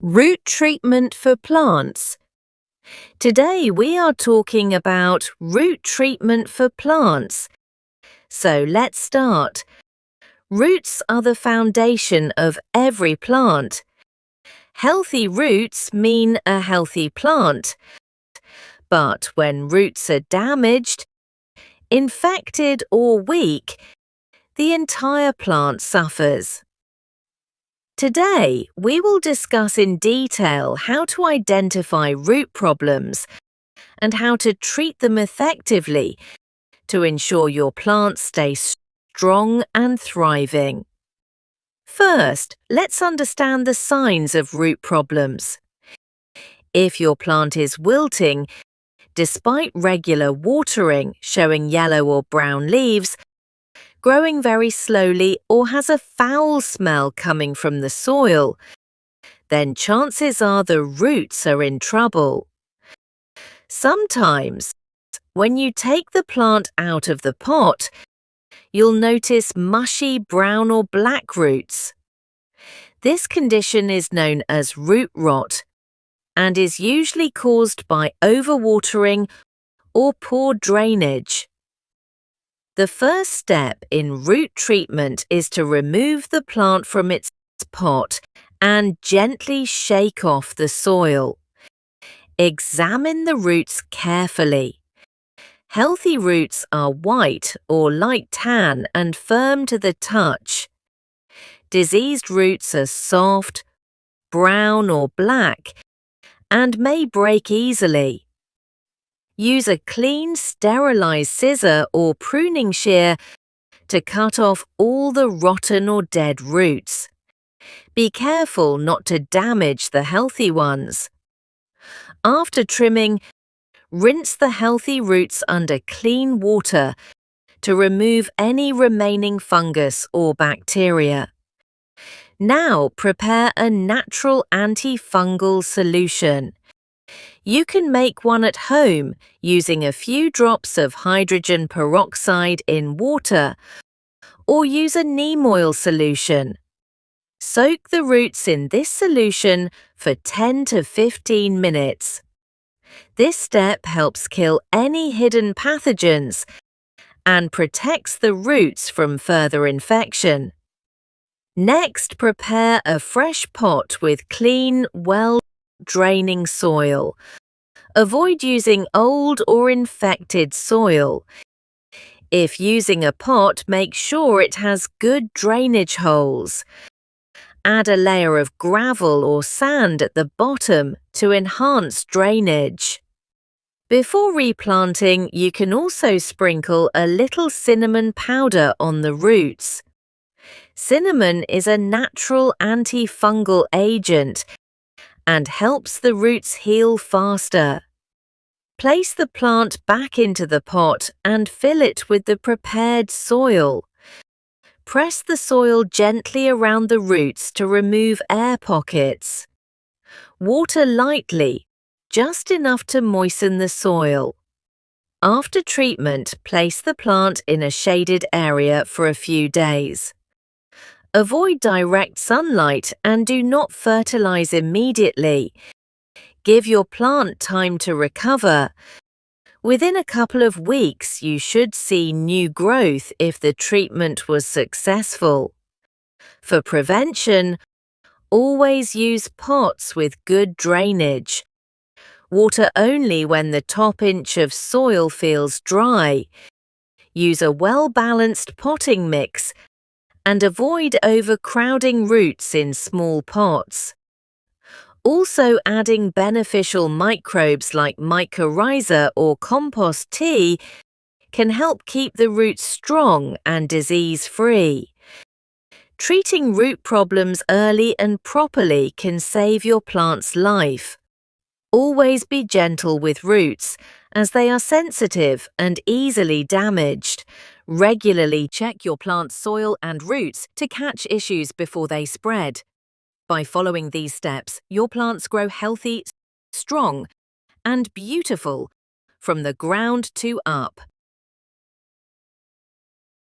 Root treatment for plants. Today we are talking about root treatment for plants. So let's start. Roots are the foundation of every plant. Healthy roots mean a healthy plant. But when roots are damaged, infected or weak, the entire plant suffers. Today, we will discuss in detail how to identify root problems and how to treat them effectively to ensure your plants stay strong and thriving. First, let's understand the signs of root problems. If your plant is wilting, despite regular watering showing yellow or brown leaves, growing very slowly or has a foul smell coming from the soil, then chances are the roots are in trouble. Sometimes, when you take the plant out of the pot, you'll notice mushy brown or black roots. This condition is known as root rot and is usually caused by overwatering or poor drainage. The first step in root treatment is to remove the plant from its pot and gently shake off the soil. Examine the roots carefully. Healthy roots are white or light tan and firm to the touch. Diseased roots are soft, brown or black and may break easily. Use a clean, sterilized scissor or pruning shear to cut off all the rotten or dead roots. Be careful not to damage the healthy ones. After trimming, rinse the healthy roots under clean water to remove any remaining fungus or bacteria. Now prepare a natural antifungal solution. You can make one at home using a few drops of hydrogen peroxide in water or use a neem oil solution. Soak the roots in this solution for 10 to 15 minutes. This step helps kill any hidden pathogens and protects the roots from further infection. Next, prepare a fresh pot with clean, well-draining soil. Avoid using old or infected soil. If using a pot, make sure it has good drainage holes. Add a layer of gravel or sand at the bottom to enhance drainage. Before replanting, you can also sprinkle a little cinnamon powder on the roots. Cinnamon is a natural antifungal agent and helps the roots heal faster. Place the plant back into the pot and fill it with the prepared soil. Press the soil gently around the roots to remove air pockets. Water lightly, just enough to moisten the soil. After treatment, place the plant in a shaded area for a few days. Avoid direct sunlight and do not fertilize immediately. Give your plant time to recover. Within a couple of weeks, you should see new growth if the treatment was successful. For prevention, always use pots with good drainage. Water only when the top inch of soil feels dry. Use a well-balanced potting mix and avoid overcrowding roots in small pots. Also, adding beneficial microbes like mycorrhiza or compost tea can help keep the roots strong and disease-free. Treating root problems early and properly can save your plant's life. Always be gentle with roots, as they are sensitive and easily damaged. Regularly check your plant's soil and roots to catch issues before they spread. By following these steps, your plants grow healthy, strong, and beautiful from the ground to up.